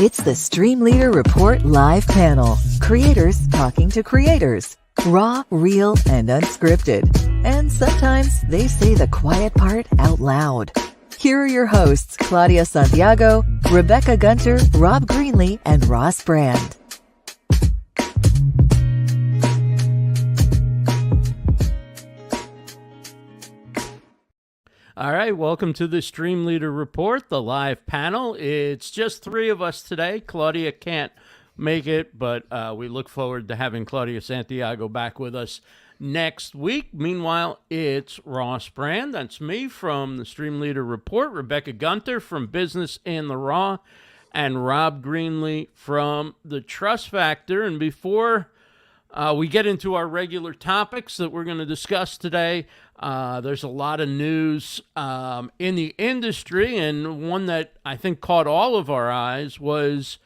It's the Stream Leader Report live panel. Creators talking to creators. Raw, real, and unscripted. And sometimes they say the quiet part out loud. Here are your hosts, Claudia Santiago, Rebecca Gunter, Rob Greenlee, and Ross Brand. All right, welcome to the Stream Leader Report, the live panel. It's just three of us today. Claudia can't make it, but we look forward to having Claudia Santiago back with us next week. Meanwhile, it's Ross Brand. That's me from the Stream Leader Report, Rebecca Gunter from Business in the Raw, and Rob Greenlee from the Trust Factor. And before we get into our regular topics that we're going to discuss today, there's a lot of news in the industry, and one that I think caught all of our eyes was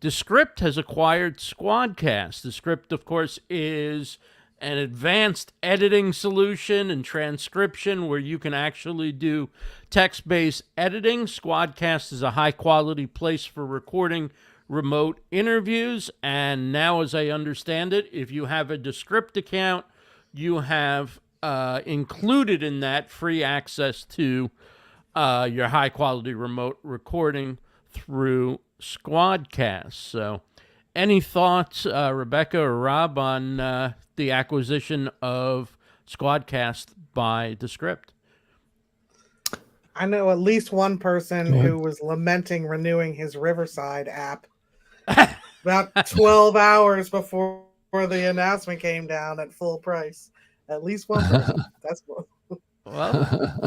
Descript has acquired Squadcast. Descript, of course, is an advanced editing solution and transcription where you can actually do text-based editing. Squadcast is a high-quality place for recording remote interviews, and now, as I understand it, if you have a Descript account, you have included in that free access to your high-quality remote recording through Squadcast. So any thoughts, Rebecca or Rob, on the acquisition of Squadcast by Descript? I know at least one person who was lamenting renewing his Riverside app about 12 hours before the announcement came down at full price. At least one person. That's one. Well,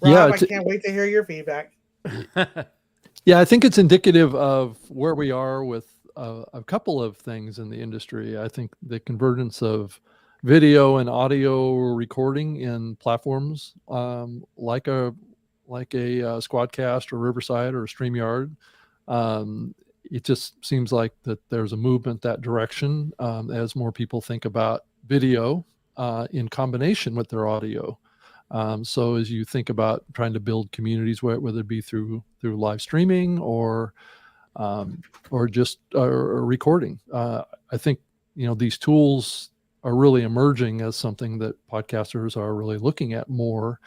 Rob, I can't wait to hear your feedback. Yeah, I think it's indicative of where we are with a couple of things in the industry. I think the convergence of video and audio recording in platforms like a Squadcast or Riverside or StreamYard. It just seems like that there's a movement that direction as more people think about video in combination with their audio. So as you think about trying to build communities, whether it be through live streaming or just recording, I think these tools are really emerging as something that podcasters are really looking at more.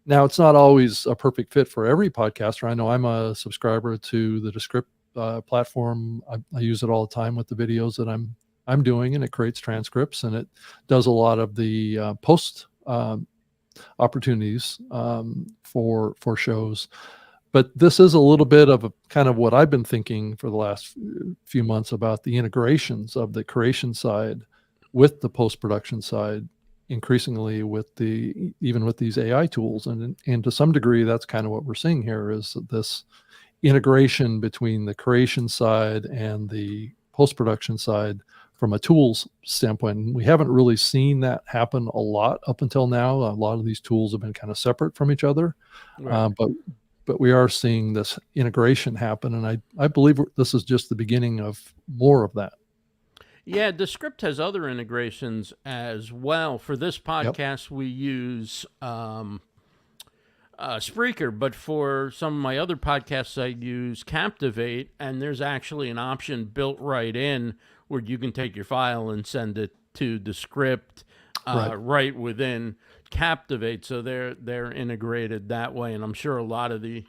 Now, it's not always a perfect fit for every podcaster. I know I'm a subscriber to the Descript platform. I use it all the time with the videos that I'm doing, and it creates transcripts, and it does a lot of the post opportunities for shows. But this is a little bit of a kind of what I've been thinking for the last few months about the integrations of the creation side with the post-production side, increasingly even with these AI tools. And to some degree, that's kind of what we're seeing here, is this integration between the creation side and the post-production side from a tools standpoint. We haven't really seen that happen a lot up until now. A lot of these tools have been kind of separate from each other, right. But we are seeing this integration happen, and I believe this is just the beginning of more of that. Yeah, Descript has other integrations as well. For this podcast, we use Spreaker, but for some of my other podcasts, I use Captivate, and there's actually an option built right in where you can take your file and send it to Descript right within Captivate. So they're integrated that way, and I'm sure a lot of the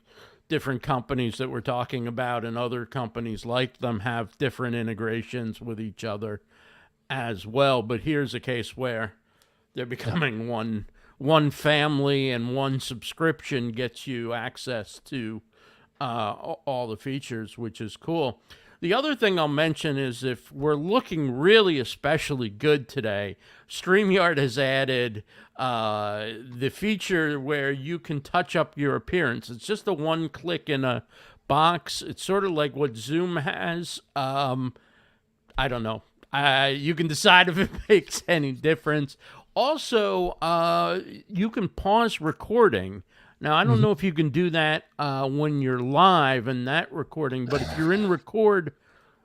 different companies that we're talking about and other companies like them have different integrations with each other as well. But here's a case where they're becoming one family, and one subscription gets you access to all the features, which is cool. The other thing I'll mention is, if we're looking really especially good today, StreamYard has added the feature where you can touch up your appearance. It's just a one click in a box. It's sort of like what Zoom has. I don't know. You can decide if it makes any difference. Also, you can pause recording. Now, I don't know if you can do that when you're live in that recording, but if you're in record,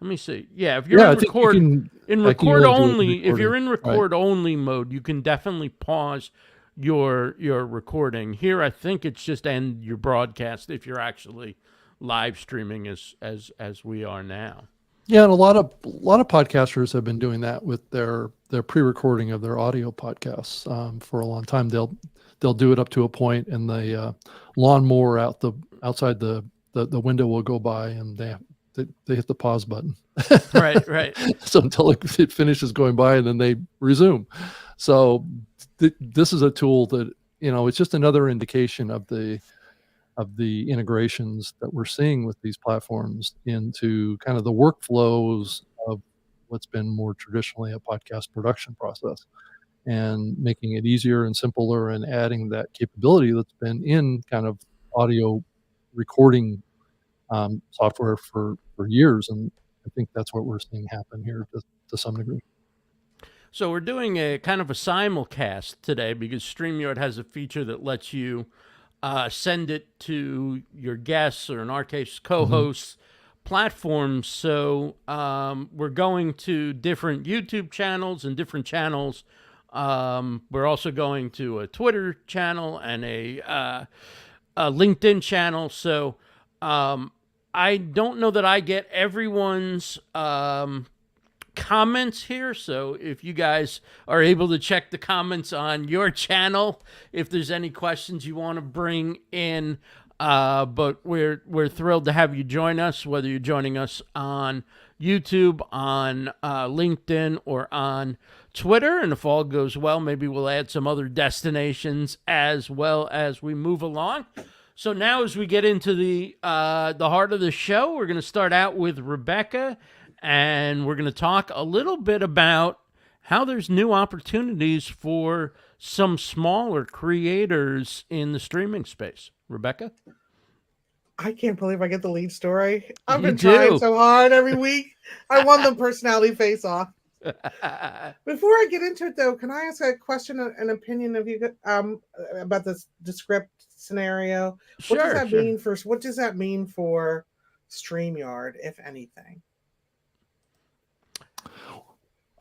let me see. Yeah, if you're in record only, if you're in record only mode, you can definitely pause your recording. Here, I think it's just end your broadcast if you're actually live streaming as we are now. Yeah, and a lot of podcasters have been doing that with their pre-recording of their audio podcasts for a long time. They'll do it up to a point, and the lawnmower outside the window will go by, and they hit the pause button. Right. So until it finishes going by, and then they resume. So this is a tool that, it's just another indication of the integrations that we're seeing with these platforms into kind of the workflows of what's been more traditionally a podcast production process, and making it easier and simpler, and adding that capability that's been in kind of audio recording software for years. And I think that's what we're seeing happen here to some degree. So we're doing a kind of a simulcast today because StreamYard has a feature that lets you send it to your guests, or in our case, co-hosts, platforms. So we're going to different YouTube channels and different channels. We're also going to a Twitter channel and a LinkedIn channel. So I don't know that I get everyone's comments here, so if you guys are able to check the comments on your channel, if there's any questions you want to bring in, but we're thrilled to have you join us, whether you're joining us on YouTube, on LinkedIn, or on Twitter. And if all goes well, maybe we'll add some other destinations as well as we move along. So now, as we get into the heart of the show, we're going to start out with Rebecca, and we're going to talk a little bit about how there's new opportunities for some smaller creators in the streaming space. Rebecca? I can't believe I get the lead story. I've You been trying do. so hard every week. I won the personality face-off. Before I get into it, though, can I ask a question, an opinion of you about this Descript scenario? What does that mean for StreamYard, if anything?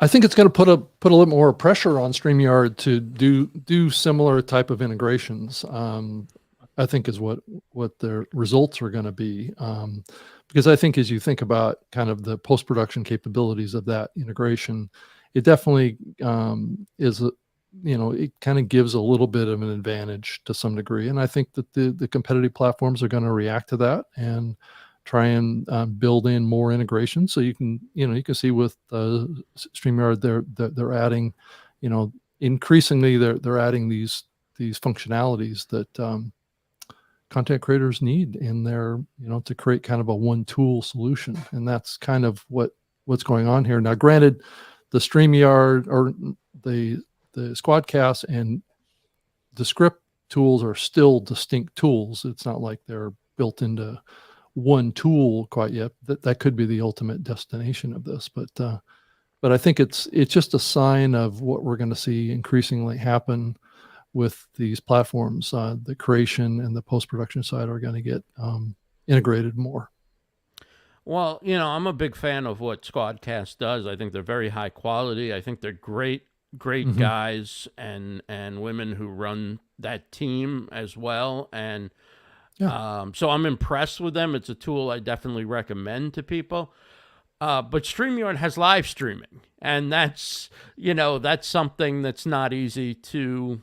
I think it's going to put a little more pressure on StreamYard to do similar type of integrations. I think is what the results are going to be, because I think as you think about kind of the post-production capabilities of that integration, it definitely is it kind of gives a little bit of an advantage to some degree, and I think that the competitive platforms are going to react to that and try and build in more integration. So you can see with StreamYard, they're adding, increasingly they're adding these functionalities that content creators need in their, to create kind of a one tool solution. And that's kind of what's going on here. Now, granted, the StreamYard or the Squadcast and the Script tools are still distinct tools. It's not like they're built into one tool quite yet. That could be the ultimate destination of this, but I think it's just a sign of what we're going to see increasingly happen with these platforms. The creation and the post-production side are going to get integrated more. Well, I'm a big fan of what Squadcast does. I think they're very high quality. I think they're great guys and women who run that team as well. And so I'm impressed with them. It's a tool I definitely recommend to people. But StreamYard has live streaming, and that's something that's not easy to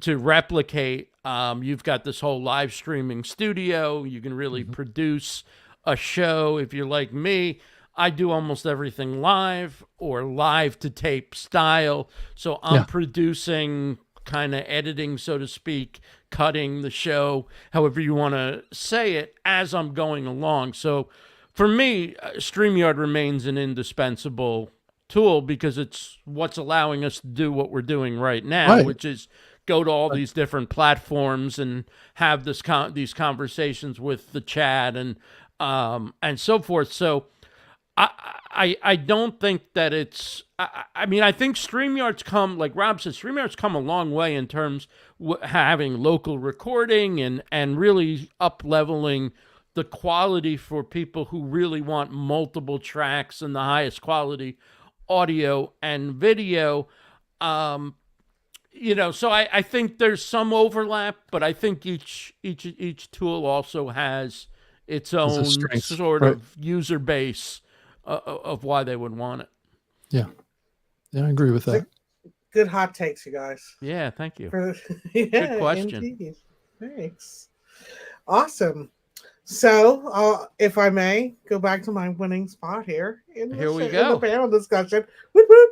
replicate. You've got this whole live streaming studio. You can really produce a show. If you're like me, I do almost everything live or live to tape style. So I'm producing, kind of editing, so to speak, cutting the show, however you want to say it, as I'm going along. So for me, StreamYard remains an indispensable tool because it's what's allowing us to do what we're doing right now, which is go to all these different platforms and have these conversations with the chat and so forth. So I don't think that it's. I mean, I think StreamYard's come, like Rob said, StreamYard's come a long way in terms having local recording and really up-leveling the quality for people who really want multiple tracks and the highest quality audio and video. So I think there's some overlap, but I think each tool also has its As a own strength, sort right. of user base of why they would want it. Yeah, I agree with that. Good hot takes, you guys. Yeah, thank you. Yeah, question. indeed. Thanks. Awesome. So, if I may go back to my winning spot here in Here we in go. the panel discussion. Woot, woot.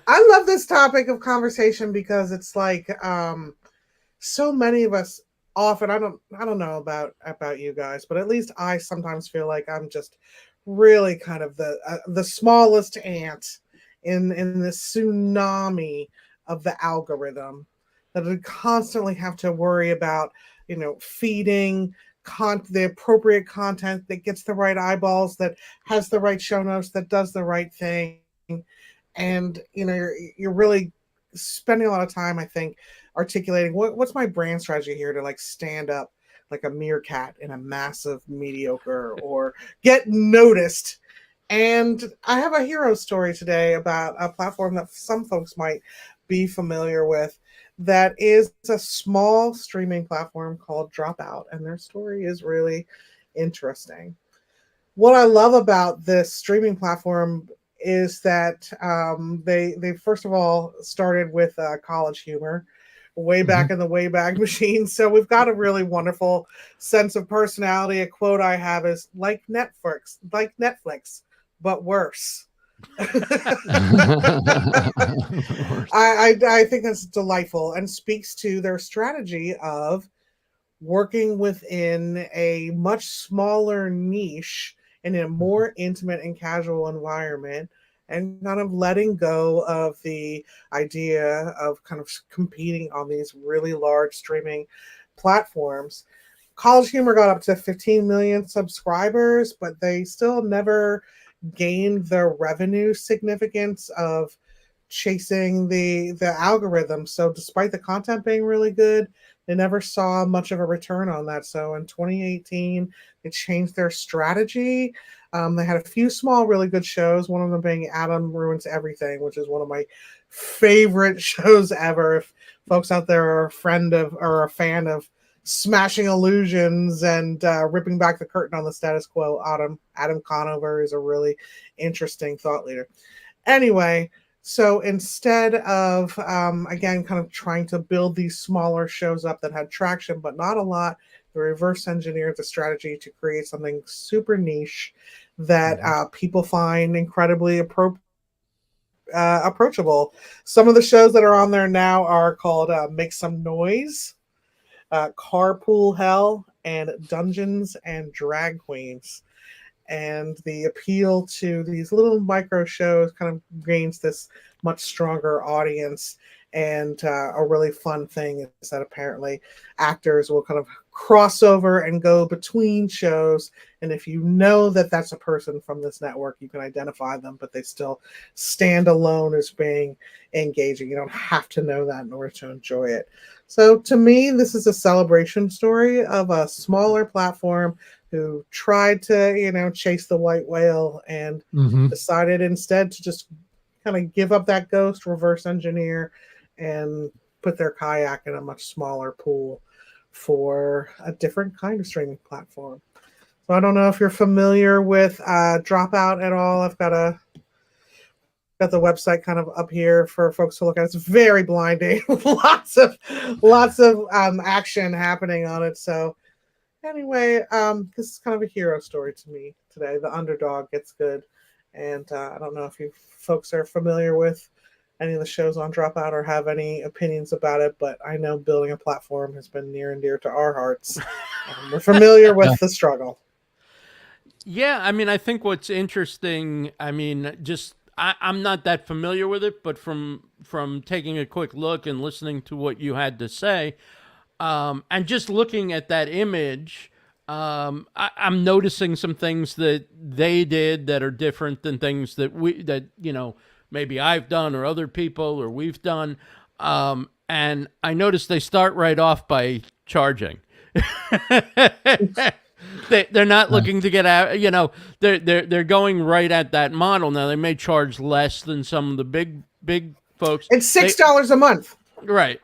I love this topic of conversation because it's like so many of us often I don't know about you guys, but at least I sometimes feel like I'm just really kind of the smallest ant in this tsunami of the algorithm that I constantly have to worry about, feeding the appropriate content that gets the right eyeballs, that has the right show notes, that does the right thing. And you're really spending a lot of time, I think, articulating what's my brand strategy here to like stand up like a meerkat in a massive mediocre or get noticed. And I have a hero story today about a platform that some folks might be familiar with that is a small streaming platform called Dropout, and their story is really interesting. What I love about this streaming platform is that they first of all started with College Humor way back in the Wayback Machine. So we've got a really wonderful sense of personality. A quote I have is like Netflix, but worse. I think that's delightful and speaks to their strategy of working within a much smaller niche in a more intimate and casual environment, and kind of letting go of the idea of kind of competing on these really large streaming platforms. College Humor got up to 15 million subscribers, but they still never gained the revenue significance of chasing the algorithm. So despite the content being really good, they never saw much of a return on that. So in 2018, they changed their strategy. They had a few small, really good shows, one of them being Adam Ruins Everything, which is one of my favorite shows ever. If folks out there are a fan of smashing illusions and ripping back the curtain on the status quo, Adam Conover is a really interesting thought leader. Anyway, so instead of, again, kind of trying to build these smaller shows up that had traction, but not a lot, they reverse engineered the strategy to create something super niche that people find incredibly approachable. Some of the shows that are on there now are called Make Some Noise, Carpool Hell, and Dungeons and Drag Queens. And the appeal to these little micro shows kind of gains this much stronger audience. And a really fun thing is that apparently actors will kind of cross over and go between shows. And if you know that that's a person from this network, you can identify them, but they still stand alone as being engaging. You don't have to know that in order to enjoy it. So to me, this is a celebration story of a smaller platform who tried to, chase the white whale and decided instead to just kind of give up that ghost, reverse engineer, and put their kayak in a much smaller pool for a different kind of streaming platform. So I don't know if you're familiar with Dropout at all. I've got the website kind of up here for folks to look at. It's very blinding. lots of action happening on it. So anyway, this is kind of a hero story to me today. The underdog gets good. And I don't know if you folks are familiar with any of the shows on Dropout or have any opinions about it, but I know building a platform has been near and dear to our hearts. We're familiar with the struggle. Yeah, I mean, I think what's interesting, I mean, just I'm not that familiar with it, but from taking a quick look and listening to what you had to say, and just looking at that image, I'm noticing some things that they did that are different than things that maybe I've done or other people or we've done. And I noticed they start right off by charging. They're not looking to get out, they're going right at that model. Now they may charge less than some of the big folks. It's $6 a month. Right.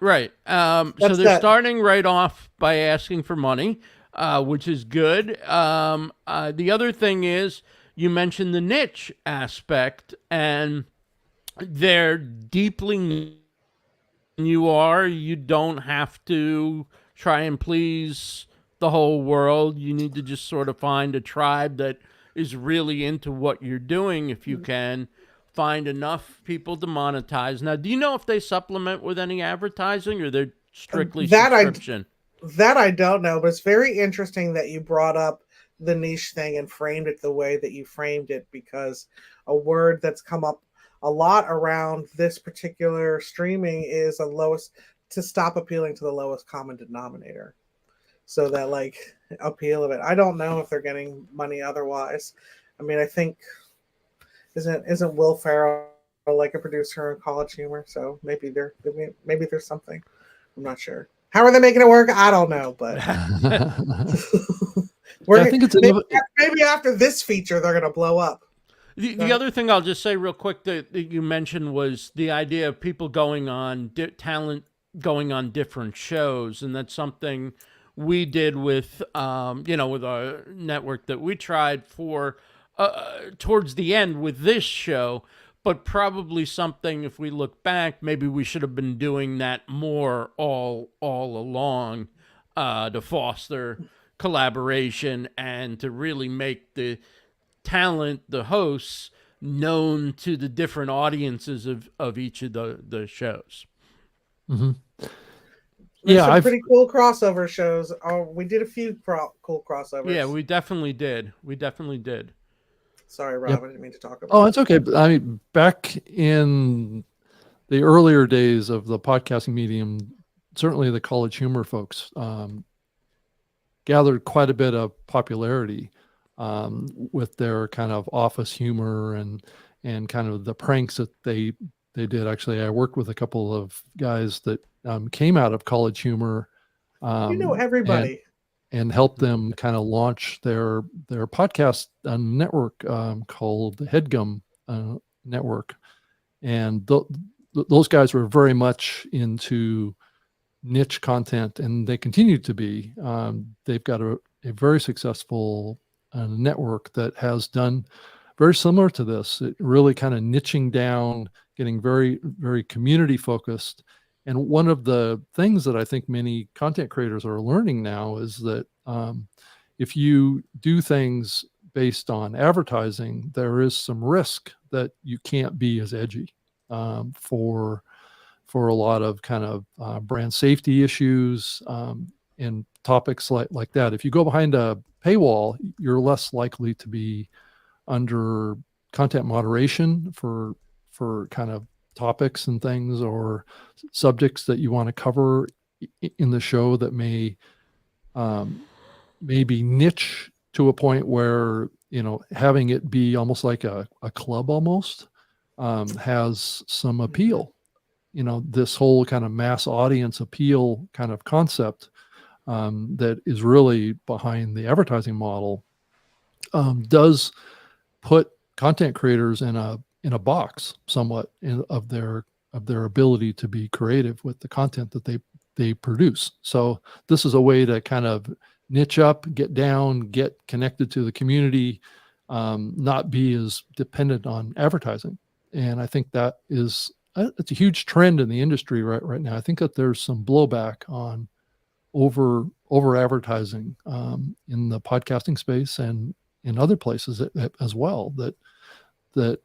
So they're starting right off by asking for money. which is good. The other thing is you mentioned the niche aspect, and they're deeply you don't have to try and please the whole world. You need to just sort of find a tribe that is really into what you're doing. If you can find enough people to monetize. Now, do you know if they supplement with any advertising, or they're strictly subscription? That I don't know, but it's very interesting that you brought up the niche thing and framed it the way that you framed it, because a word that's come up a lot around this particular streaming is to stop appealing to the lowest common denominator. So that like appeal of it. I don't know if they're getting money otherwise. I mean, I think isn't Will Ferrell like a producer in College Humor? So maybe there's something. I'm not sure. How are they making it work? I don't know, but I think it's maybe after this feature they're going to blow up. The other thing I'll just say real quick that you mentioned was the idea of people going on talent going on different shows, and that's something we did with with our network that we tried for towards the end with this show. But probably something, if we look back, maybe we should have been doing that more all along to foster collaboration and to really make the talent, the hosts, known to the different audiences of each of the shows. Mm-hmm. Yeah, some pretty cool crossover shows. Oh, we did a few cool crossovers. Yeah, we definitely did. Sorry, Rob, Yep. I didn't mean to talk about Oh, it's okay. I mean, back in the earlier days of the podcasting medium, certainly the College Humor folks gathered quite a bit of popularity with their kind of office humor and kind of the pranks that they did. Actually, I worked with a couple of guys that came out of College Humor. Everybody. And help them kind of launch their podcast network called the Headgum Network. And those guys were very much into niche content, and they continue to be. They've got a very successful network that has done very similar to this. It really kind of niching down, getting very, very community focused. And one of the things that I think many content creators are learning now is that if you do things based on advertising, there is some risk that you can't be as edgy for a lot of kind of brand safety issues and topics like that. If you go behind a paywall, you're less likely to be under content moderation for kind of topics and things or subjects that you want to cover in the show that may be niche to a point where, having it be almost like a club almost has some appeal. This whole kind of mass audience appeal kind of concept that is really behind the advertising model does put content creators in a box somewhat of their ability to be creative with the content that they produce. So this is a way to kind of niche up, get down, get connected to the community, not be as dependent on advertising. And I think that it's a huge trend in the industry right now. I think that there's some blowback on over advertising in the podcasting space and in other places as well, that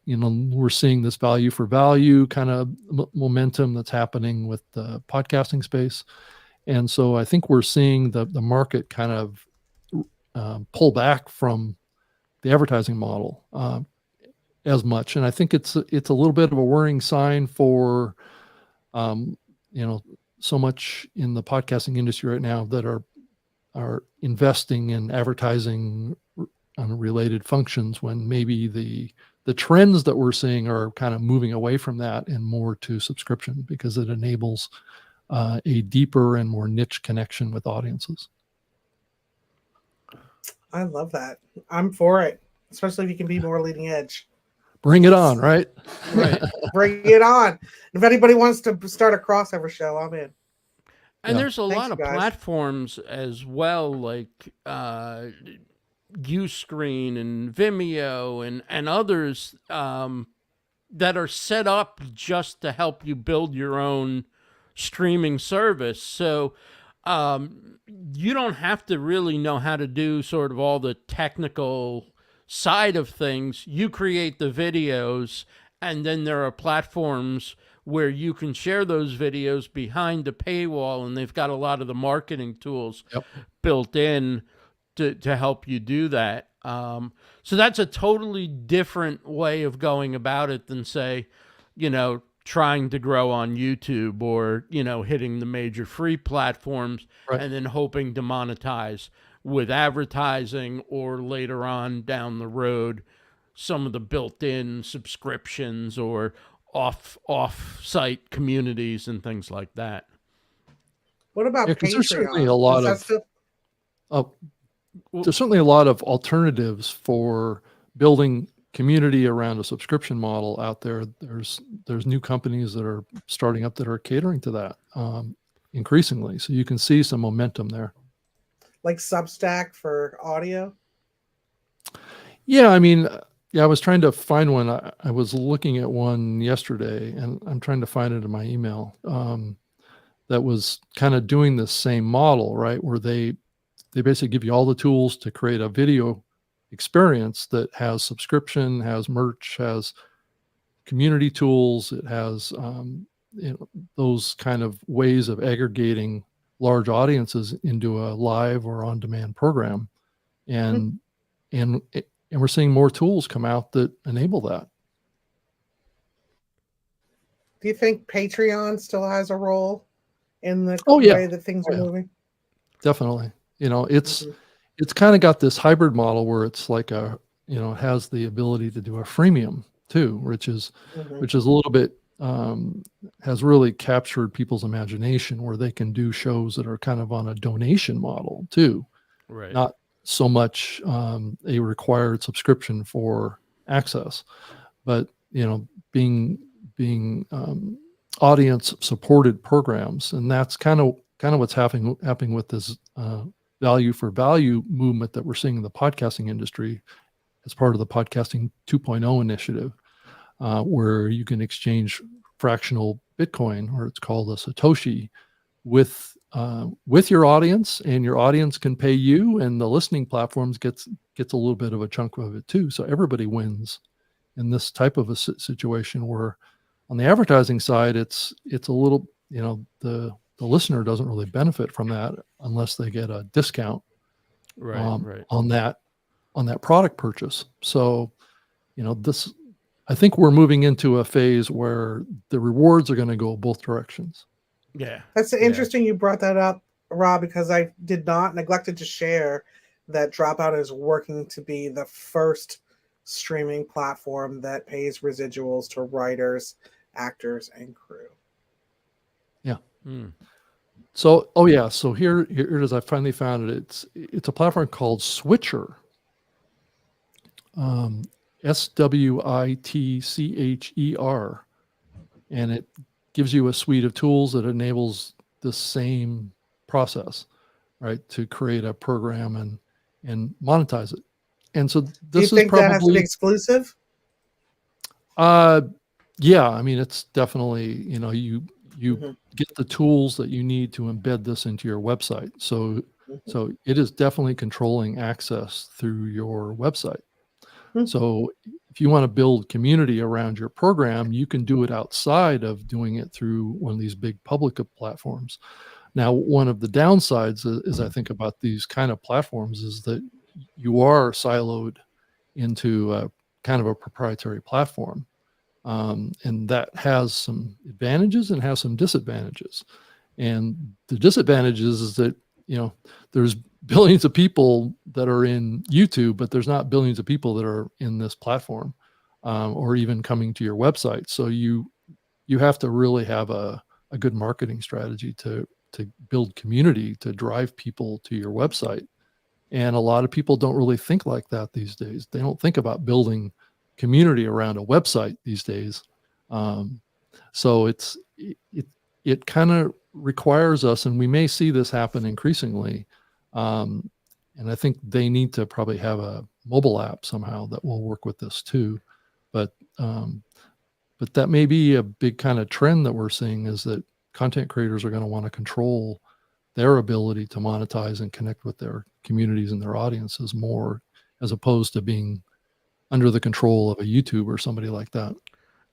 we're seeing this value for value kind of momentum that's happening with the podcasting space. And so I think we're seeing the market kind of pull back from the advertising model as much. And I think it's a little bit of a worrying sign for, so much in the podcasting industry right now that are investing in advertising related functions, when maybe the trends that we're seeing are kind of moving away from that and more to subscription, because it enables a deeper and more niche connection with audiences. I love that. I'm for it, especially if you can be more leading edge. Bring it on, right? Right. Bring it on. If anybody wants to start a crossover show, I'm in. And Yeah. there's a Thanks, lot you of guys. platforms as well, like Uscreen and Vimeo and others that are set up just to help you build your own streaming service. So you don't have to really know how to do sort of all the technical side of things. You create the videos, and then there are platforms where you can share those videos behind the paywall, and they've got a lot of the marketing tools Yep. built in to help you do that. So that's a totally different way of going about it than, say, trying to grow on YouTube or, hitting the major free platforms Right. and then hoping to monetize with advertising, or later on down the road, some of the built-in subscriptions or off-site communities and things like that. What about Yeah, 'cause there's certainly Patreon? a lot Is that of still there's certainly a lot of alternatives for building community around a subscription model out there. There's new companies that are starting up that are catering to that increasingly. So you can see some momentum there. like Substack for audio? Yeah, I mean, yeah, I was trying to find one. I was looking at one yesterday, and I'm trying to find it in my email. That was kind of doing the same model, right? Where they basically give you all the tools to create a video experience that has subscription, has merch, has community tools. It has those kind of ways of aggregating large audiences into a live or on-demand program, and we're seeing more tools come out that enable that. Do you think Patreon still has a role in the Oh, yeah. way that things Oh, are yeah. moving? Definitely. It's Mhm. it's kind of got this hybrid model where it's like it has the ability to do a freemium too, which is Mhm. a little bit has really captured people's imagination, where they can do shows that are kind of on a donation model too, Right. not so much a required subscription for access, but being audience supported programs. And that's kind of what's happening with this value for value movement that we're seeing in the podcasting industry as part of the podcasting 2.0 initiative, where you can exchange fractional Bitcoin, or it's called a Satoshi, with your audience, and your audience can pay you, and the listening platforms gets a little bit of a chunk of it too. So everybody wins in this type of a situation, where on the advertising side, it's a little, the listener doesn't really benefit from that unless they get a discount Right. on that product purchase. So, I think we're moving into a phase where the rewards are going to go both directions. Yeah. That's interesting you brought that up, Rob, because I neglected to share that Dropout is working to be the first streaming platform that pays residuals to writers, actors, and crew. Yeah. Mm. So, so here it is. I finally found it. It's a platform called Switcher. SWITCHER, and it gives you a suite of tools that enables the same process, right, to create a program and monetize it. And so Do you this is think that has to be probably exclusive? yeah, I mean, it's definitely, you Mhm. get the tools that you need to embed this into your website. So it is definitely controlling access through your website. Hmm. So if you want to build community around your program, you can do it outside of doing it through one of these big public platforms. Now, one of the downsides is I think about these kind of platforms is that you are siloed into a kind of a proprietary platform. And that has some advantages and has some disadvantages. And the disadvantages is that, there's billions of people that are in YouTube, but there's not billions of people that are in this platform, or even coming to your website. So you have to really have a good marketing strategy to build community, to drive people to your website. And a lot of people don't really think like that these days. They don't think about building community around a website these days. So it kind of requires us, and we may see this happen increasingly. And I think they need to probably have a mobile app somehow that will work with this too. But that may be a big kind of trend that we're seeing, is that content creators are going to want to control their ability to monetize and connect with their communities and their audiences more, as opposed to being under the control of a YouTube or somebody like that.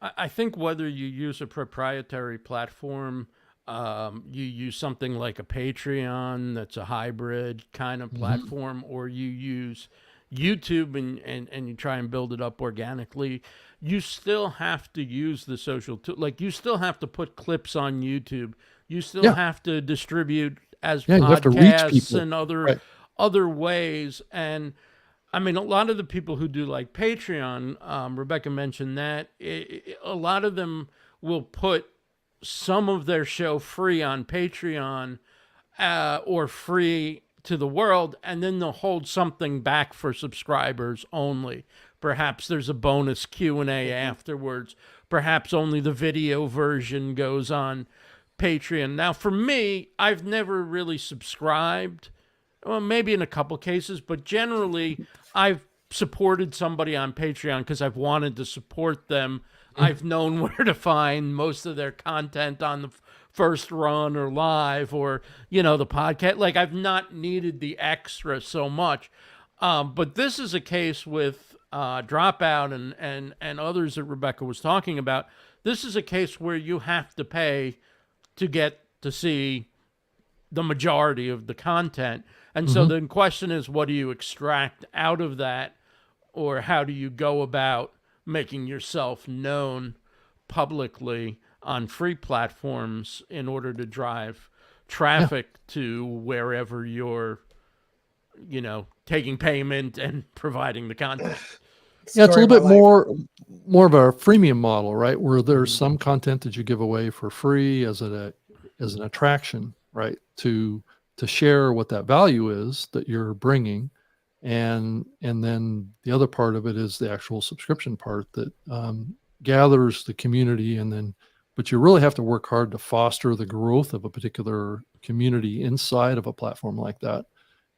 I think whether you use a proprietary platform, you use something like a Patreon that's a hybrid kind of platform, or you use YouTube and you try and build it up organically, you still have to use the social tool. Like, you still have to put clips on YouTube. You still have to distribute as you have to reach podcasts people. and other Right. other ways. And I mean, a lot of the people who do like Patreon, Rebecca mentioned that, a lot of them will put some of their show free on Patreon, or free to the world, and then they'll hold something back for subscribers only. Perhaps there's a bonus Q&A afterwards. Perhaps only the video version goes on Patreon. Now, for me, I've never really subscribed. Well, maybe in a couple cases, but generally I've supported somebody on Patreon because I've wanted to support them. I've known where to find most of their content on the first run or live, or, the podcast. Like, I've not needed the extra so much. But this is a case with Dropout and others that Rebecca was talking about. This is a case where you have to pay to get to see the majority of the content. And so the question is, what do you extract out of that? Or how do you go about making yourself known publicly on free platforms in order to drive traffic to wherever you're, taking payment and providing the content? Yeah, it's a Story little of bit my life. more of a freemium model, right? Where there's some content that you give away for free as an attraction, right? To share what that value is that you're bringing, and then the other part of it is the actual subscription part that gathers the community, but you really have to work hard to foster the growth of a particular community inside of a platform like that,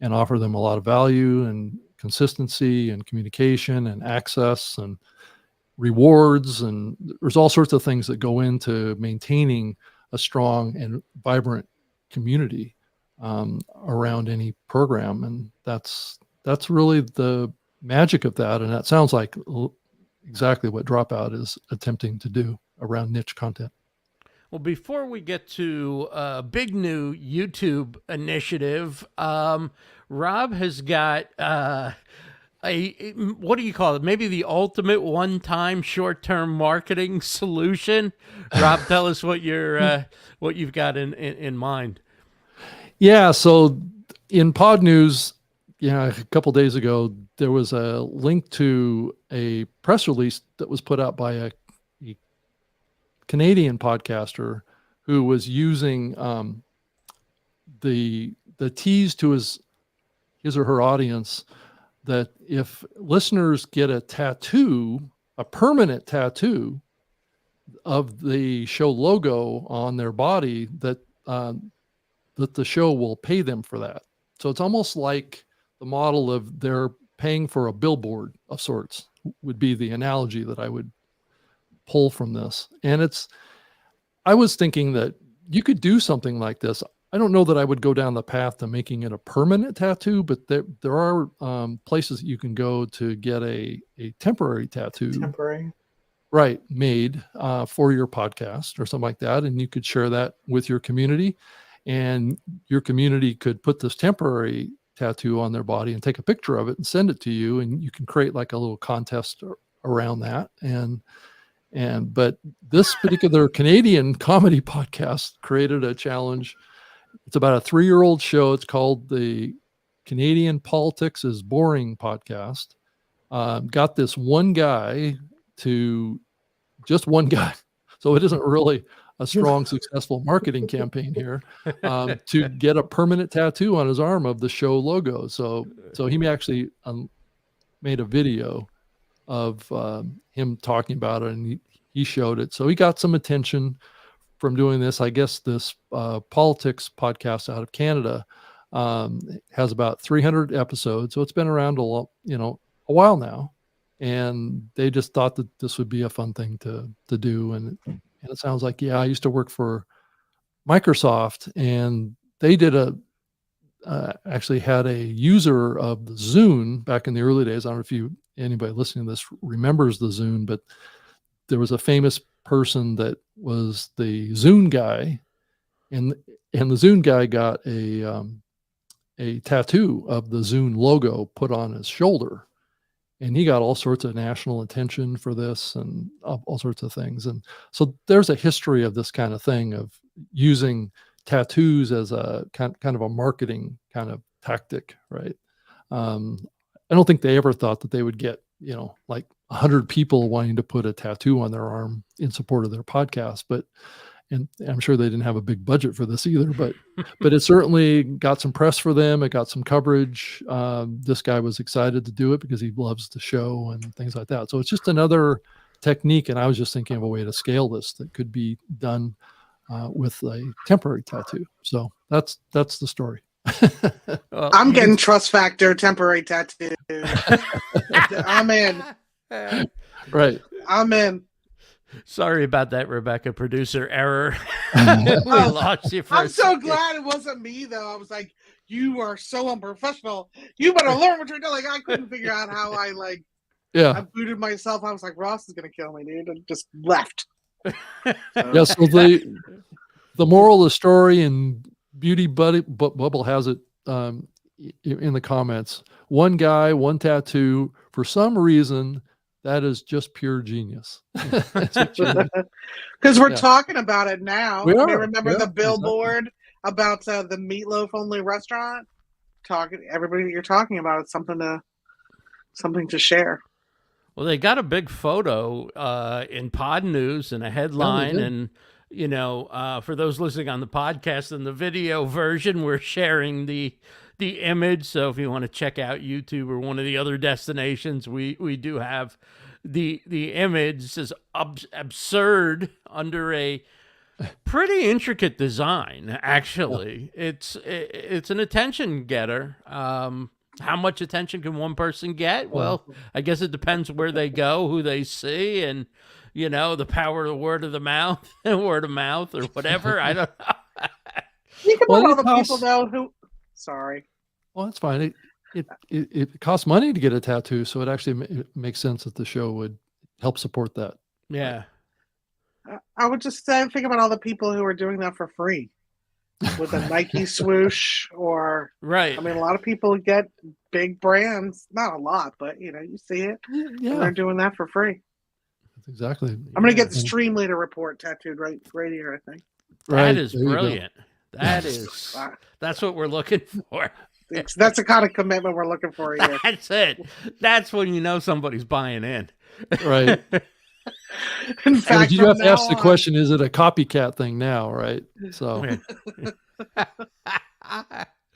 and offer them a lot of value and consistency and communication and access and rewards. And there's all sorts of things that go into maintaining a strong and vibrant community around any program. And that's really the magic of that. And that sounds like exactly what Dropout is attempting to do around niche content. Well, before we get to a big new YouTube initiative, Rob has got what do you call it? Maybe the ultimate one-time short-term marketing solution. Rob, tell us what you've got in mind. Yeah. So in Pod News, a couple days ago, there was a link to a press release that was put out by a Canadian podcaster who was using the tease to his or her audience that if listeners get a permanent tattoo of the show logo on their body, that the show will pay them for that. So it's almost like the model of they're paying for a billboard of sorts, would be the analogy that I would pull from this. And I was thinking that you could do something like this. I don't know that I would go down the path to making it a permanent tattoo, but there are places that you can go to get a temporary tattoo. Temporary. Right, made for your podcast or something like that. And you could share that with your community, and your community could put this temporary tattoo on their body and take a picture of it and send it to you. And you can create like a little contest around that. But this particular Canadian comedy podcast created a challenge. It's about a 3-year-old show. It's called the Canadian Politics is Boring podcast. Got this one guy, so it isn't really a strong, successful marketing campaign here, to get a permanent tattoo on his arm of the show logo. So he actually made a video of him talking about it, and he showed it. So he got some attention from doing this. I guess this politics podcast out of Canada has about 300 episodes, so it's been around a while now, and they just thought that this would be a fun thing to do. And it sounds like, I used to work for Microsoft, and they did actually had a user of the Zune back in the early days. I don't know if anybody listening to this remembers the Zune, but there was a famous person that was the Zune guy, and the Zune guy got a tattoo of the Zune logo put on his shoulder, and he got all sorts of national attention for this and all sorts of things. And so there's a history of this kind of thing, of using tattoos as a kind of a marketing kind of tactic, right? I don't think they ever thought that they would get, like 100 people wanting to put a tattoo on their arm in support of their podcast, and I'm sure they didn't have a big budget for this either, but it certainly got some press for them. It got some coverage. This guy was excited to do it because he loves the show and things like that. So it's just another technique. And I was just thinking of a way to scale this that could be done with a temporary tattoo. So that's the story. Well, I'm getting Trust Factor temporary tattoo. I'm in. Right. I'm in. Sorry about that, Rebecca. Producer error. We lost you for I'm a so second. glad it wasn't me, though. I was like, you are so unprofessional. You better learn what you're doing. Like, I couldn't figure out how I booted myself. I was like, Ross is going to kill me, dude. And just left. Yeah. So the moral of the story, and Beauty Bubble has it in the comments. One guy, one tattoo. For some reason, that is just pure genius. Because we're talking about it now. We are. Remember the billboard about the meatloaf only restaurant? Everybody that you're talking about, it's something to share. Well, they got a big photo in Pod News and a headline, and for those listening on the podcast and the video version, we're sharing the image. So if you want to check out YouTube or one of the other destinations, we do have the image. This is absurd under a pretty intricate design. Actually, it's an attention getter. How much attention can one person get? Well, I guess it depends where they go, who they see, and the power of the word of mouth, or whatever. I don't know. Think about all the people though who. Sorry. Well, that's fine. It costs money to get a tattoo, so it actually makes sense that the show would help support that. Yeah. I would just think about all the people who are doing that for free with a Nike swoosh, or right. I mean, a lot of people get big brands, not a lot, but you see it. Yeah, and they're doing that for free. That's exactly. I'm going to get the Stream Leader report tattooed right here, I think. That is brilliant. That's what we're looking for. That's the kind of commitment we're looking for here. That's it. That's when somebody's buying in. Right. In fact, you have to ask the question, is it a copycat thing now, right? So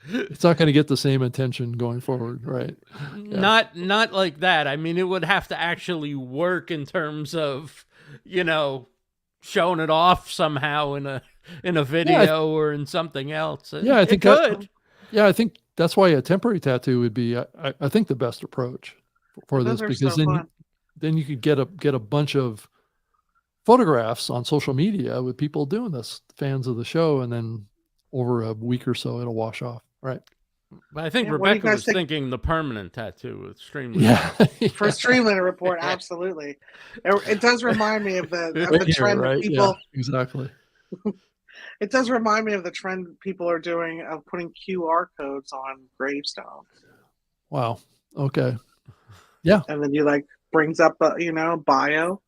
it's not going to get the same attention going forward, right? Yeah. Not like that. I mean, it would have to actually work in terms of, showing it off somehow in a video or in something else. Yeah, I think good. I think that's why a temporary tattoo would be, I think, the best approach for this, because then you could get a bunch of photographs on social media with people doing this, fans of the show, and then over a week or so it'll wash off, right? But I think Rebecca was thinking the permanent tattoo with Stream Leader. Yeah. For Stream Leader report, absolutely. It does remind me of the trend right? that people. Yeah, exactly. It does remind me of the trend people are doing of putting QR codes on gravestones. Wow. Okay. Yeah. And then you brings up a bio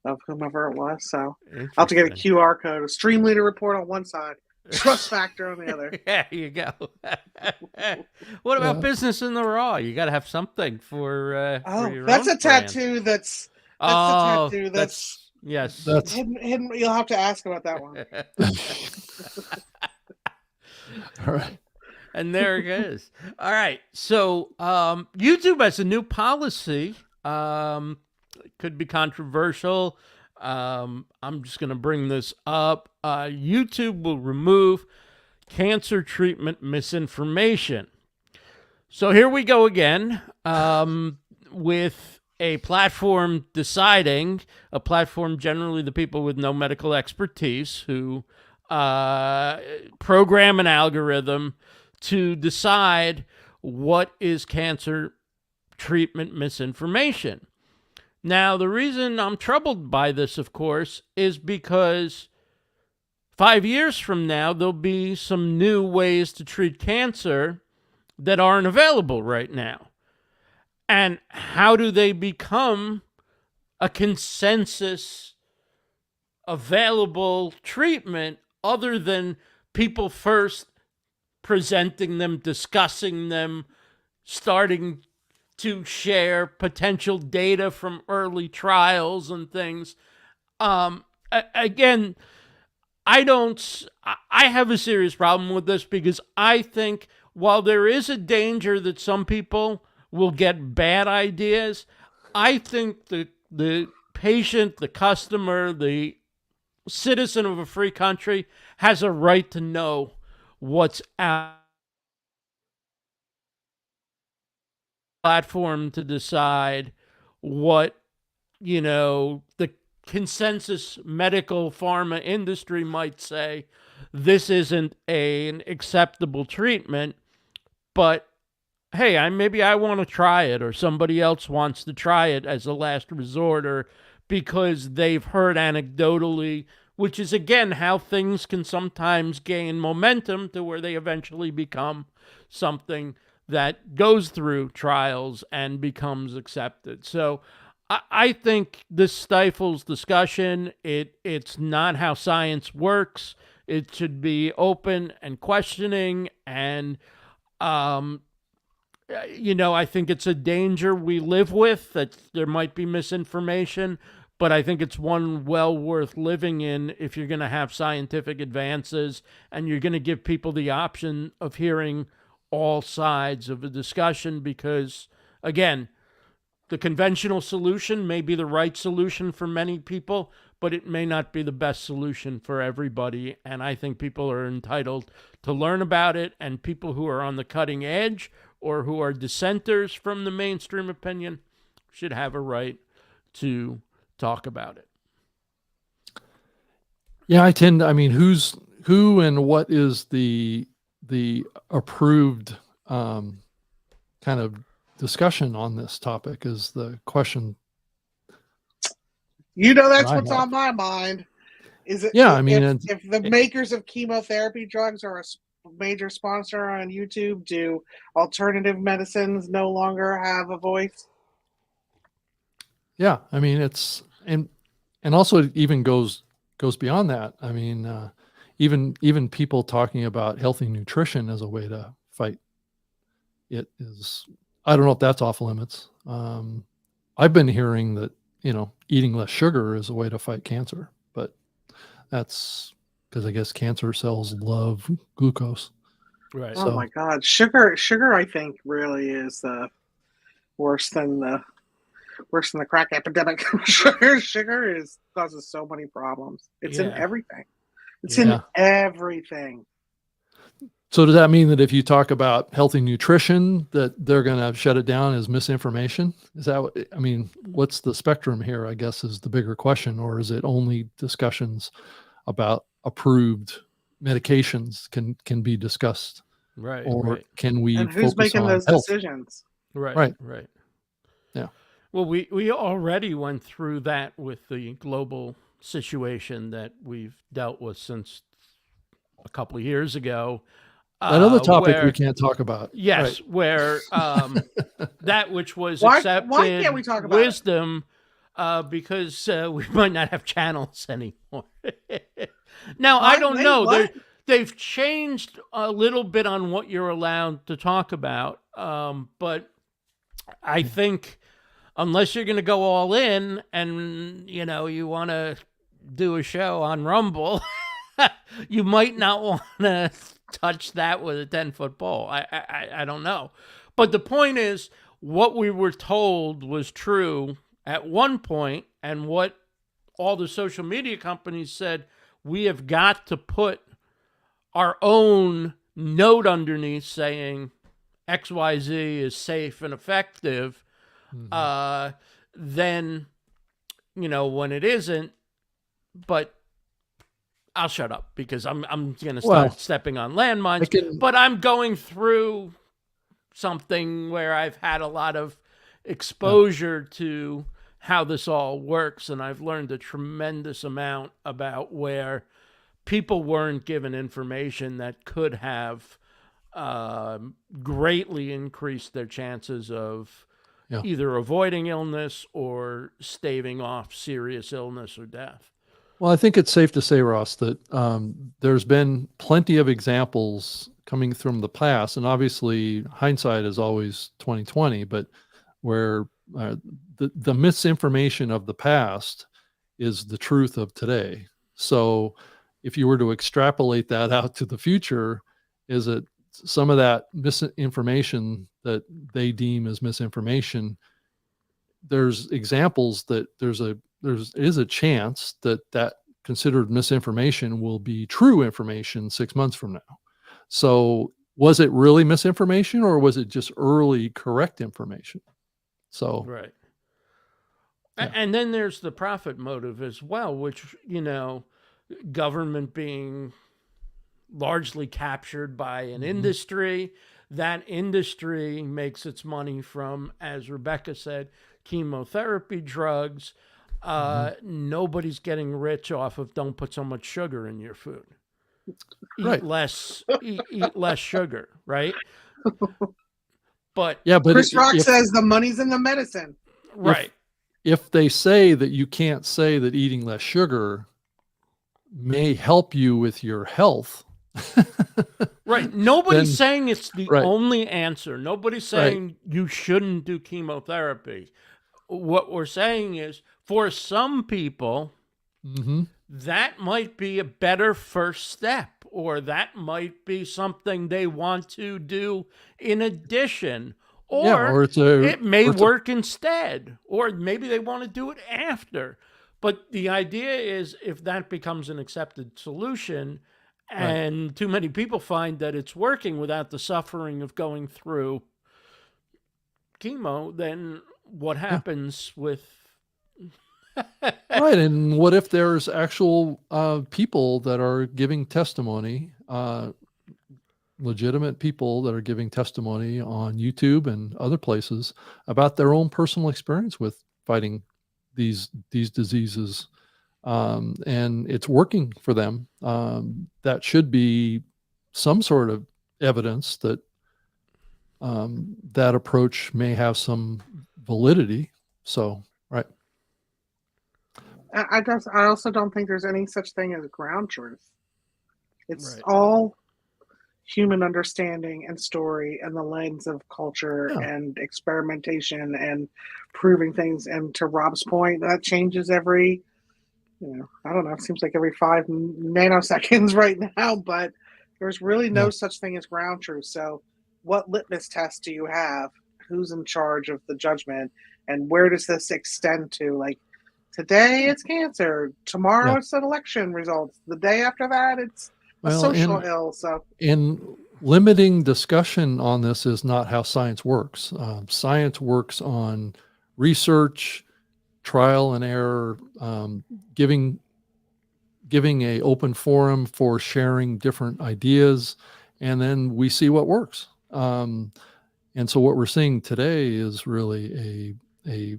of whomever it was. So I'll have to get a QR code, a Stream Leader report on one side, Trust Factor on the other. Yeah, you go. What about Business in the Raw? You got to have something for your that's own a tattoo. That's a tattoo. Yes. That's hidden. You'll have to ask about that one. all right. And there it is. All right. So YouTube has a new policy. Could be controversial. I'm just going to bring this up. YouTube will remove cancer treatment misinformation. So here we go again, with a platform deciding, a platform generally the people with no medical expertise who program an algorithm to decide what is cancer treatment misinformation. Now, the reason I'm troubled by this, of course, is because 5 years from now, there'll be some new ways to treat cancer that aren't available right now. And how do they become a consensus available treatment other than people first presenting them, discussing them, starting to share potential data from early trials and things? Again, I have a serious problem with this because I think while there is a danger that some people will get bad ideas, I think the patient, the customer, the citizen of a free country has a right to know what's out platform to decide what, the consensus medical pharma industry might say this isn't an acceptable treatment, but hey, maybe I want to try it, or somebody else wants to try it as a last resort, or because they've heard anecdotally, which is again how things can sometimes gain momentum to where they eventually become something that goes through trials and becomes accepted. So I think this stifles discussion. It's not how science works. It should be open and questioning, and I think it's a danger we live with, that there might be misinformation, but I think it's one well worth living in if you're going to have scientific advances and you're going to give people the option of hearing all sides of a discussion, because, again, the conventional solution may be the right solution for many people, but it may not be the best solution for everybody. And I think people are entitled to learn about it, and people who are on the cutting edge or who are dissenters from the mainstream opinion should have a right to talk about it. Yeah, who and what is the approved kind of discussion on this topic is the question. That's what's on my mind. Is it? Yeah, if the makers of chemotherapy drugs are a major sponsor on YouTube, do alternative medicines no longer have a voice? Yeah, it's and also it even goes beyond that. Even people talking about healthy nutrition as a way to fight it is, I don't know if that's off limits. I've been hearing that, eating less sugar is a way to fight cancer, but that's because I guess cancer cells love glucose. Right. Oh my God. Sugar, I think, really is worse than the crack epidemic. Sugar causes so many problems. It's in everything. It's in everything. So does that mean that if you talk about healthy nutrition, that they're going to shut it down as misinformation? Is that what's the spectrum here, I guess, is the bigger question? Or is it only discussions about approved medications can be discussed? Right. Or can we and who's making those health? Decisions? Right. Yeah. Well, we already went through that with the global situation that we've dealt with since a couple of years ago. Another topic we can't talk about. Yes, right. Where that which was why accepted can't we talk about wisdom, because we might not have channels anymore. Now, I don't know. They've changed a little bit on what you're allowed to talk about, but I think unless you're going to go all in and, you want to do a show on Rumble, you might not want to touch that with a 10-foot pole. I don't know. But the point is, what we were told was true at one point, and what all the social media companies said, we have got to put our own note underneath saying XYZ is safe and effective, then, you know, when it isn't, but I'll shut up because I'm going to start stepping on landmines, but I'm going through something where I've had a lot of exposure to how this all works, and I've learned a tremendous amount about where people weren't given information that could have greatly increased their chances of either avoiding illness or staving off serious illness or death. Well, I think it's safe to say, Ross, that there's been plenty of examples coming from the past, and obviously hindsight is always 2020, but where the misinformation of the past is the truth of today. So if you were to extrapolate that out to the future, is it some of that misinformation that they deem as misinformation? There's examples that there is a chance that considered misinformation will be true information 6 months from now. So was it really misinformation, or was it just early correct information? So right. Yeah. And then there's the profit motive as well, which, you know, government being largely captured by an industry. That industry makes its money from, as Rebecca said, chemotherapy drugs. Nobody's getting rich off of don't put so much sugar in your food. Eat less sugar, right? But Chris Rock says the money's in the medicine. Right. If they say that you can't say that eating less sugar may help you with your health. Right. Nobody's saying it's the only answer. Nobody's saying you shouldn't do chemotherapy. What we're saying is, for some people, that might be a better first step, or that might be something they want to do in addition, or it may work instead, or maybe they want to do it after. But the idea is, if that becomes an accepted solution and too many people find that it's working without the suffering of going through chemo, then what happens with... Right. And what if there's actual people that are giving testimony, legitimate people that are giving testimony on YouTube and other places about their own personal experience with fighting these diseases, and it's working for them? That should be some sort of evidence that that approach may have some validity. So, right. I also don't think there's any such thing as ground truth. It's all human understanding and story and the lens of culture and experimentation and proving things. And to Rob's point, that changes every, I don't know, it seems like every 5 nanoseconds right now, but there's really no such thing as ground truth. So what litmus test do you have? Who's in charge of the judgment? And where does this extend to? Like, today it's cancer. Tomorrow it's an election results. The day after that it's a social ill. So, and limiting discussion on this is not how science works. Science works on research, trial and error, giving a open forum for sharing different ideas, and then we see what works. And so what we're seeing today is really a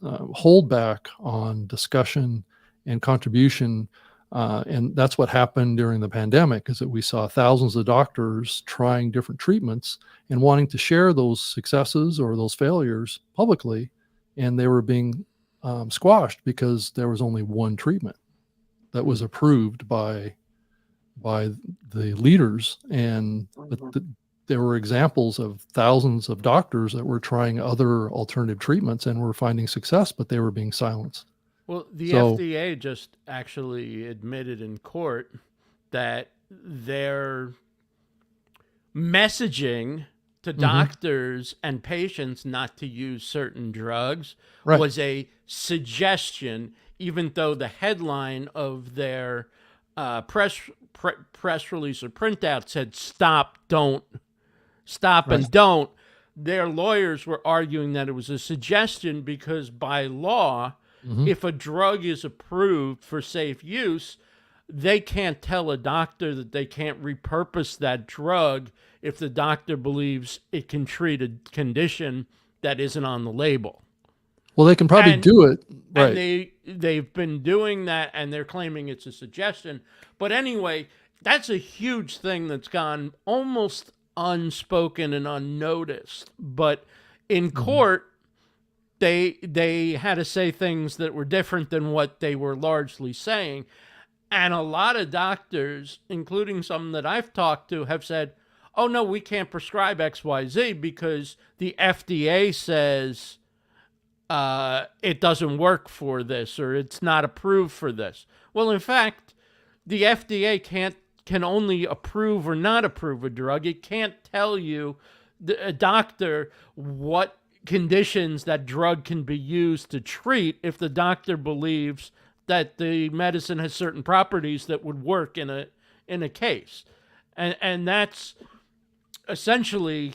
holdback on discussion and contribution. And that's what happened during the pandemic, is that we saw thousands of doctors trying different treatments and wanting to share those successes or those failures publicly. And they were being squashed because there was only one treatment that was approved by the leaders. And there were examples of thousands of doctors that were trying other alternative treatments and were finding success, but they were being silenced. Well, the FDA just actually admitted in court that their messaging to doctors and patients not to use certain drugs was a suggestion even though the headline of their press release or printout said "Stop, don't, stop Right. and don't," their lawyers were arguing that it was a suggestion because by law, if a drug is approved for safe use, they can't tell a doctor that they can't repurpose that drug if the doctor believes it can treat a condition that isn't on the label. Well, they can probably And- do it. Right. And they've been doing that, and they're claiming it's a suggestion. But anyway, that's a huge thing that's gone almost unspoken and unnoticed. But in court, they had to say things that were different than what they were largely saying. And a lot of doctors, including some that I've talked to, have said, oh, no, we can't prescribe XYZ because the FDA says it doesn't work for this or it's not approved for this. Well, in fact, the FDA can only approve or not approve a drug. It can't tell you, a doctor, what conditions that drug can be used to treat if the doctor believes that the medicine has certain properties that would work in a case. And that's essentially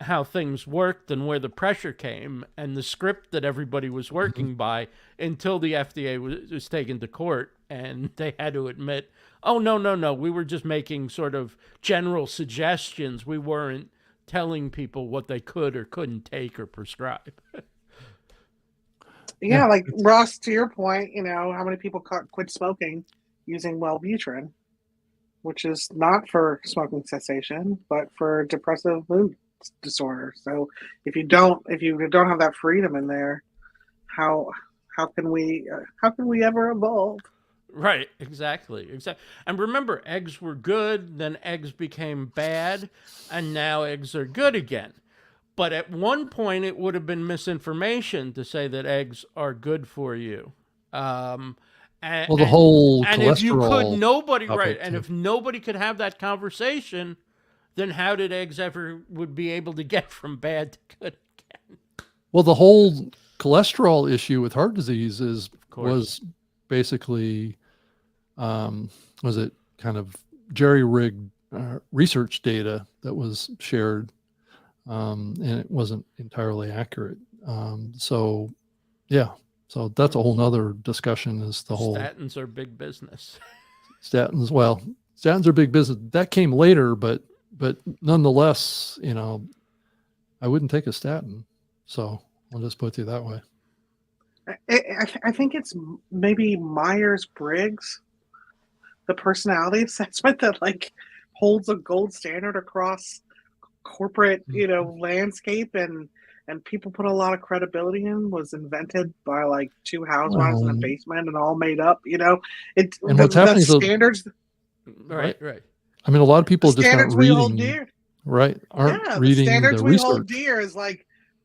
how things worked and where the pressure came and the script that everybody was working by until the FDA was taken to court and they had to admit, oh, no, we were just making sort of general suggestions. We weren't telling people what they could or couldn't take or prescribe. Yeah, like Ross, to your point, how many people quit smoking using Wellbutrin, which is not for smoking cessation, but for depressive mood disorder. So if you don't have that freedom in there, how can we ever evolve? Right, exactly. And remember, eggs were good, then eggs became bad, and now eggs are good again. But at one point, it would have been misinformation to say that eggs are good for you. Well, the whole and if you cholesterol could, nobody topic, right, and too. if nobody could have that conversation, then how did eggs ever would be able to get from bad to good again? Well, the whole cholesterol issue with heart disease course. was basically, was it kind of jerry-rigged research data that was shared, and it wasn't entirely accurate. So that's a whole nother discussion. Is the whole Statins are big business. statins? Well, statins are big business. That came later, but nonetheless, I wouldn't take a statin. So I'll just put it that way. I think it's maybe Myers-Briggs, the personality assessment that holds a gold standard across corporate, landscape and people put a lot of credibility in, was invented by two housewives in a basement and all made up, what's happening is standards. Right. I mean, a lot of people The just aren't standards we hold reading, dear. right? Aren't Yeah, the reading standards the we research. hold dear is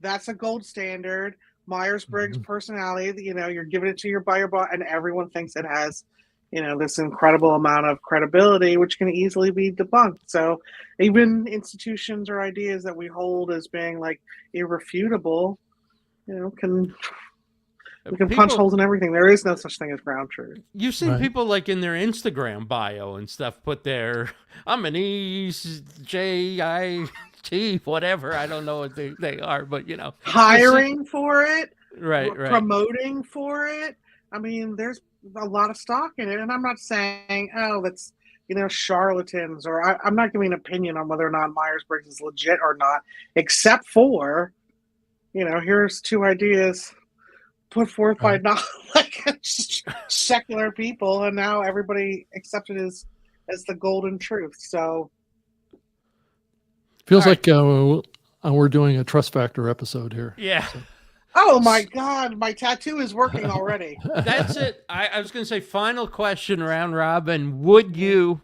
that's a gold standard. Myers-Briggs personality, you're giving it to your buyer bot, and everyone thinks it has, this incredible amount of credibility, which can easily be debunked. So even institutions or ideas that we hold as being irrefutable, we can punch holes in everything. There is no such thing as ground truth. You've seen Right. people in their Instagram bio and stuff put their, I'm an EJIT, whatever. I don't know what they are, but Hiring for it, right. promoting for it. I mean, there's a lot of stock in it, and I'm not saying, oh, that's charlatans, or I'm not giving an opinion on whether or not Myers-Briggs is legit or not, except for, here's two ideas put forth by not secular people, and now everybody accepts it as the golden truth. So Feels All like we're doing a trust factor episode here. Yeah. oh my God, my tattoo is working already. That's it. I was going to say, final question round robin. Would you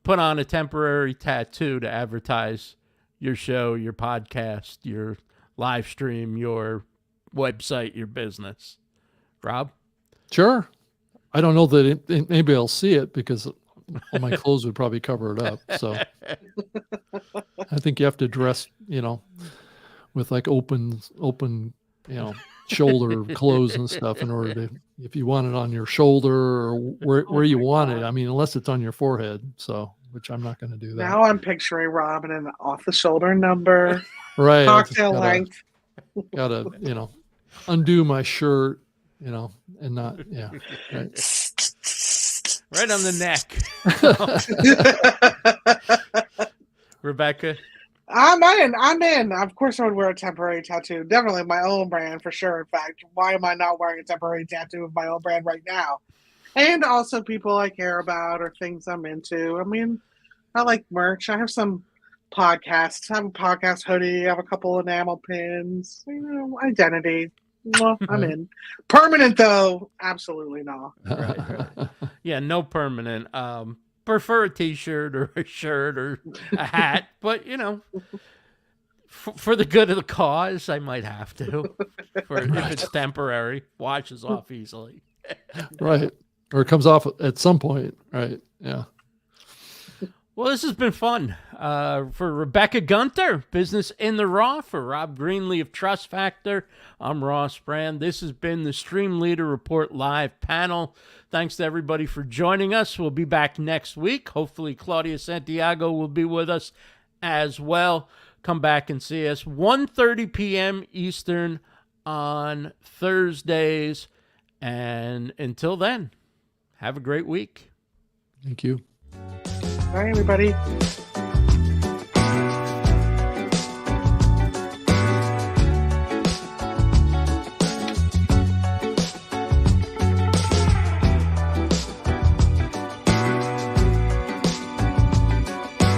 put on a temporary tattoo to advertise your show, your podcast, your live stream, your website, your business? Rob? Sure. I don't know that maybe I'll see it because all my clothes would probably cover it up. So I think you have to dress, with open, shoulder clothes and stuff in order to, if you want it on your shoulder or where you want it. I mean, unless it's on your forehead. So, which I'm not going to do that. Now I'm picturing Rob in an off the shoulder number, Right. cocktail length. Gotta, undo my shirt, and not, yeah. Right. Right on the neck. Rebecca? I'm in. Of course I would wear a temporary tattoo. Definitely my own brand for sure. In fact, why am I not wearing a temporary tattoo of my own brand right now? And also people I care about or things I'm into. I mean, I like merch. I have some podcasts. I have a podcast hoodie. I have a couple enamel pins. Identity. Well, I'm in. Permanent though, absolutely not. Right. Yeah, no permanent. Prefer a t-shirt or a shirt or a hat, but for the good of the cause, I might have to. If it's temporary, washes off easily. Right. Or it comes off at some point. Right. Yeah. Well, this has been fun. For Rebecca Gunter, Business in the Raw, for Rob Greenlee of Trust Factor, I'm Ross Brand. This has been the Stream Leader Report live panel. Thanks to everybody for joining us. We'll be back next week. Hopefully, Claudia Santiago will be with us as well. Come back and see us 1:30 p.m. Eastern on Thursdays. And until then, have a great week. Thank you. Bye, everybody.